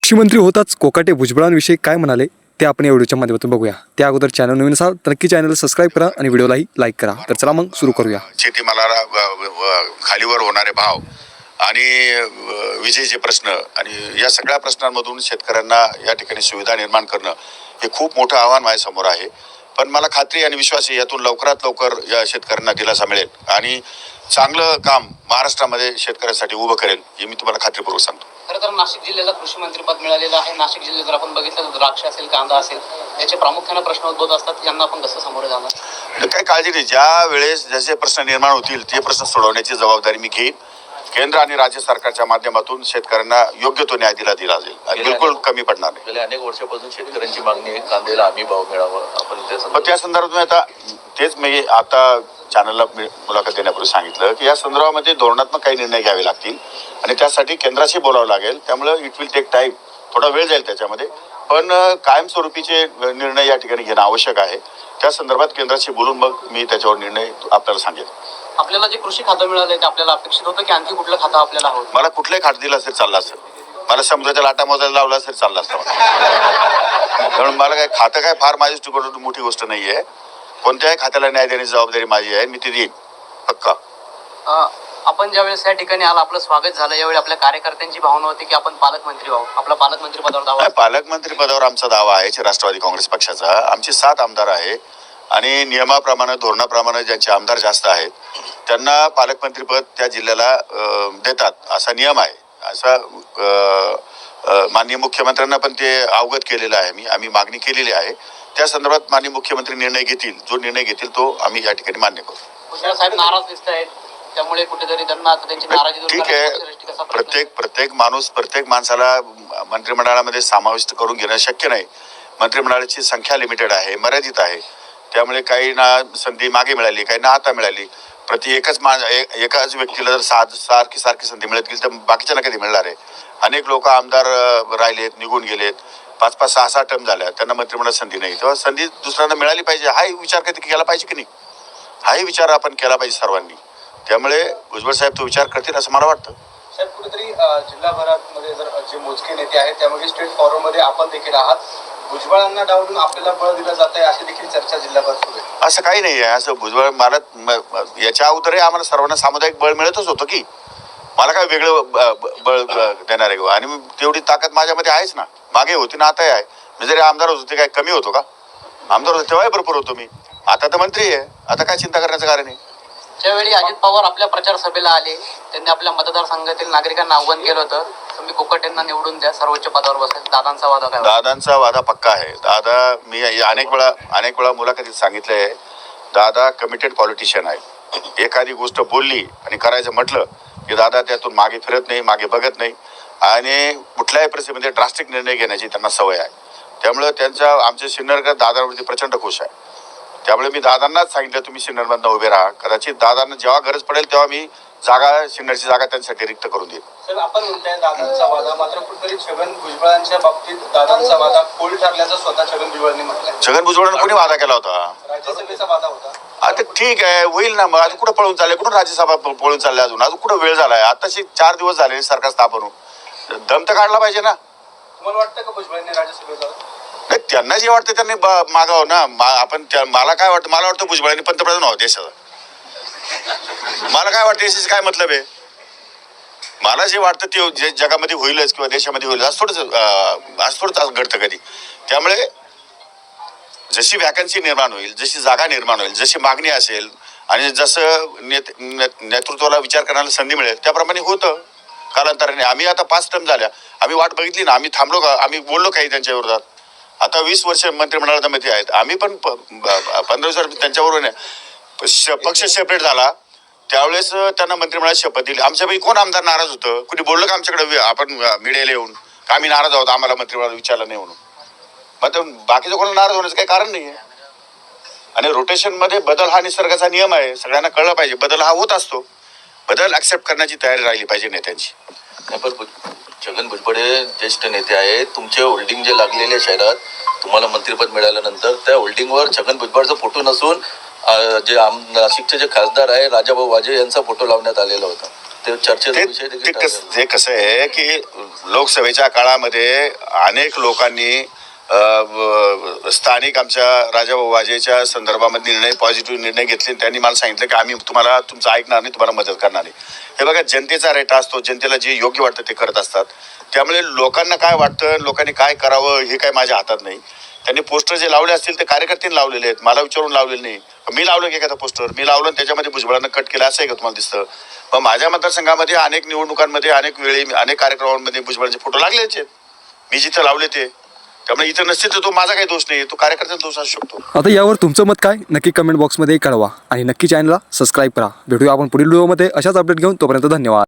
कृषी मंत्री होताच कोकाटे भुजबळांविषयी काय म्हणाले ते आपण या व्हिडिओच्या माध्यमातून बघूया. त्या अगोदर चॅनल नवीन असाल तर नक्की चॅनल सबस्क्राईब करा आणि व्हिडिओलाही लाईक करा. तर चला मग सुरू करूया. शेतीमालाला खालीवर होणारे भाव आणि विजेचे प्रश्न आणि या सगळ्या प्रश्नांमधून शेतकऱ्यांना या ठिकाणी सुविधा निर्माण करणं हे खूप मोठं आव्हान माझ्यासमोर आहे. पण मला खात्री आणि विश्वास आहे यातून लवकरात लवकर या शेतकऱ्यांना दिलासा मिळेल आणि चांगलं काम महाराष्ट्रामध्ये शेतकऱ्यांसाठी उभं करेल हे मी तुम्हाला खात्रीपूर्वक सांगतो. खरं तर नाशिक जिल्ह्याला कृषी मंत्रीपद मिळालेलं आहे. नाशिक जिल्ह्यात जर आपण बघितलं तर द्राक्ष असेल, कांदा असेल, याचे प्रामुख्याने प्रश्न उद्भवत असतात. यांना आपण कसं सामोरे जाणार? काही काळजी नाही. ज्या वेळेस जसे प्रश्न निर्माण होतील ते प्रश्न सोडवण्याची जबाबदारी मी घेईन. केंद्र आणि राज्य सरकारच्या माध्यमातून शेतकऱ्यांना योग्य तो न्याय दिला जाईल. बिलकुल कमी पडणार नाही. गेल्या अनेक वर्षापासून शेतकऱ्यांची मागणी आहे कांद्याला हमी भाव मिळावा. आपण त्या संदर्भात आता तेच मी आता चॅनलला मुलाखत देण्यापूर्वी सांगितलं की या संदर्भामध्ये धोरणात्मक काही निर्णय घ्यावे लागतील आणि त्यासाठी केंद्राशी बोलावं लागेल. त्यामुळे इट विल टेक टाईम, थोडा वेळ जाईल त्याच्यामध्ये, पण कायमस्वरूपीचे निर्णय या ठिकाणी घेणं आवश्यक आहे. त्या संदर्भात केंद्राशी बोलून मग मी त्याच्यावर निर्णय आपल्याला सांगेन. आपल्याला जे कृषी खातं मिळालंय ते आपल्याला अपेक्षित होतं की आणखी कुठलं खातं आपल्याला हवं? मला कुठलंही खातं दिलं असेल चाललं असेल. मला समुद्राच्या लाटा मोजायला लावला असेल चाललं असतं. म्हणून मला काय खातं काय फार माझी मोठी गोष्ट नाही आहे. कोणत्याही खात्याला न्याय देण्याची जबाबदारी माझी आहे. मी ती देईन पक्का. आपण ज्यावेळेस या ठिकाणी आला, आपलं स्वागत झालं, यावेळी आपल्या कार्यकर्त्यांची भावना होती की आपण पालकमंत्री व्हावं. आपला पालकमंत्री पदावर दावा? पालकमंत्री पदावर आमचा दावा आहे राष्ट्रवादी काँग्रेस पक्षाचा. आमचे 7 आमदार आहे आणि नियमाप्रमाणे धोरणाप्रमाणे ज्यांचे आमदार जास्त आहेत त्यांना पालकमंत्रीपद त्या जिल्ह्याला देतात असा नियम आहे. असा माननीय मुख्यमंत्र्यांना पण ते अवगत केलेलं आहे. आम्ही मागणी केलेली आहे. त्या संदर्भात माननीय मुख्यमंत्री निर्णय घेतील. जो निर्णय घेतील तो आम्ही या ठिकाणी मान्य करू. भुजबळ साहेब नाराज दिसत आहेत, त्यामुळे कुठेतरी त्यांना त्यांची नाराजी दूर ठीक आहे. प्रत्येक माणसाला मंत्रिमंडळामध्ये समाविष्ट करून घेणं शक्य नाही. मंत्रिमंडळाची संख्या लिमिटेड आहे, मर्यादित आहे. त्यामुळे काही ना संधी मागे मिळाली, काही ना आता मिळाली. एकाच व्यक्तीला जर सारखी संधी मिळत गेली तर बाकीच्यांना कधी मिळणार आहे? अनेक लोक आमदार राहिलेत, निघून गेलेत. 5-5, 6-6 टर्म झाल्या, त्यांना मंत्रिमंडळात संधी नाही. तेव्हा संधी दुसऱ्यांना मिळाली पाहिजे हाही विचार कधी केला पाहिजे की नाही? हाही विचार आपण केला पाहिजे सर्वांनी. त्यामुळे भुजबळ साहेब तो विचार करतील असं मला वाटतं. साहेब, कुठेतरी जिल्हाभरामध्ये जर जे मोजके नेते आहेत त्यामध्ये स्टेट फॉरम मध्ये आपण देखील आहात. भुजबळांना डावलून आपल्याला बळ दिलं जात आहे अशी देखील चर्चा जिल्हाभर सुरू आहे. असं काही नाही आहे. असं भुजबळ मला याच्या अगोदरही आम्हाला सर्वांना सामुदायिक बळ मिळतच होतं की मला काय वेगळं बळ देणार आहे? आणि तेवढी ताकद माझ्यामध्ये आहेच ना. मागे होती ना, आताही आहे. मी जरी आमदार होतो ते काय कमी होतो का? आमदार होतो तेव्हाही भरपूर होतो मी. आता तर मंत्री आहे. आता काय चिंता करण्याचं कारण आहे? ज्यावेळी अजित पवार आपल्या प्रचार सभेला आले, त्यांनी आपल्या मतदारसंघातील नागरिकांना आव्हान केलं होतं तुम्ही कोकाटेंना निवडून द्या, सर्वोच्च पदावर बसायचं. दादांचा वादा काय? दादांचा वादा पक्का आहे. दादा, मी अनेक वेळा मुलाखतीत सांगितलंय, दादा कमिटेड पॉलिटिशियन आहे. एखादी गोष्ट बोलली आणि करायचं म्हटलं की दादा त्यातून मागे फिरत नाही, मागे बघत नाही आणि कुठल्याही परिस्थितीमध्ये ड्रास्टिक निर्णय घेण्याची त्यांना सवय आहे. त्यामुळे आमचे सिन्नरकर दादांवरती प्रचंड खुश आहे. त्यामुळे मी दादांनाच सांगितलं तुम्ही सिन्नरमधनं उभे राहा. कदाचित दादांना जेव्हा गरज पडेल तेव्हा मी सिन्नरची जागा त्यांच्यासाठी रिक्त करून देईन. सर, आपण म्हणताय दादांचा वादा, मात्र कुठेतरी छगन भुजबळांच्या बाबतीत दादांचा वादा फोल ठरल्याचं स्वतः छगन भुजबळांनी म्हटलंय. छगन भुजबळांना कोणी वादा केला होता? राज्यसभेचा वादा होता. आता ठीक आहे, होईल ना. मग अजून कुठं पळून चालले? कुठून राज्यसभा पळून चालले? अजून कुठं वेळ झालाय? आताशी 4 दिवस झाले सरकार स्थापन होऊन. दम तर काढला पाहिजे ना. तुम्हाला वाटतं का भुजबळांनी राज्यसभेत जावं? नाही, त्यांना जे वाटतं त्यांनी मागावं ना. मला काय वाटतं? मला वाटतं भुजबळांनी पंतप्रधान व्हावं देशाचा. मला काय वाटतं देशाचं काय मतलब आहे? मला जे वाटतं ते जे जगामध्ये होईलच किंवा देशामध्ये होईल असं थोडंच घडतं कधी. त्यामुळे जशी व्हॅकन्सी निर्माण होईल, जशी जागा निर्माण होईल, जशी मागणी असेल आणि जसं नेतृत्वाला विचार करण्याला संधी मिळेल त्याप्रमाणे होतं कालांतराने. आम्ही आता 5 टर्म झाल्या, आम्ही वाट बघितली ना. आम्ही थांबलो का? आम्ही बोललो काही त्यांच्या विरोधात? आता 20 वर्ष मंत्रिमंडळामध्ये आहेत आम्ही, पण 15-20 वर्ष त्यांच्याबरोबर पक्ष सेपरेट झाला त्यावेळेस त्यांना मंत्रिमंडळात शपथ दिली. आमच्यापैकी कोण आमदार नाराज होतं? कुणी बोललं का आमच्याकडे आपण मीडियाला येऊन का आम्ही नाराज आहोत, आम्हाला मंत्रिमंडळात विचारलं नाही म्हणून? मग बाकीचं कोणाला नाराज होण्याचं काही कारण नाही आहे. आणि रोटेशनमध्ये बदल हा निसर्गाचा नियम आहे. सगळ्यांना कळलं पाहिजे बदल हा होत असतो. बदल ऍक्सेप्ट करण्याची तयारी राहिली पाहिजे नेत्यांची. छगन भुजबळ ज्येष्ठ नेते आहेत. तुमचे होल्डिंग जे लागलेले शहरात तुम्हाला मंत्रिपद मिळाल्यानंतर त्या होल्डिंगवर छगन भुजबळचा फोटो नसून जे नाशिकचे जे खासदार आहे राजाभाऊ वाजे यांचा फोटो लावण्यात आलेला होता. ते चर्चेचा विषय ते देखील ते कसं आहे की लोकसभेच्या काळामध्ये अनेक लोकांनी स्थानिक आमच्या राजाभाऊ वाजेच्या संदर्भामध्ये पॉझिटिव्ह निर्णय घेतले. त्यांनी मला सांगितलं की आम्ही तुम्हाला तुमचं ऐकणार नाही, तुम्हाला मदत करणार नाही. हे बघा, जनतेचा रेटा असतो, जनतेला जे योग्य वाटतं ते करत असतात. त्यामुळे लोकांना काय वाटतं, लोकांनी काय करावं हे काय माझ्या हातात नाही. त्यांनी पोस्टर जे लावले असतील ते कार्यकर्त्यांनी लावलेले आहेत, मला विचारून लावलेले नाही. मी लावलं की एखादा पोस्टर मी लावलं आणि त्याच्यामध्ये भुजबळांना कट केलं असं आहे का तुम्हाला दिसतं? मग माझ्या मतदारसंघामध्ये अनेक निवडणुकांमध्ये अनेक वेळी अनेक कार्यक्रमांमध्ये भुजबळांचे फोटो लागलेच आहेत, मी जिथं लावले ते. त्यामुळे इथं नसते तर तो माझा काही दोष नाही, तो कार्यकर्त्यांचा दोष असू शकतो. आता यावर तुमचं मत काय नक्की कमेंट बॉक्समध्ये कळवा आणि नक्की चॅनलला सबस्क्राईब करा. भेटूया आपण पुढील व्हिडिओमध्ये अशाच अपडेट घेऊन. तोपर्यंत धन्यवाद.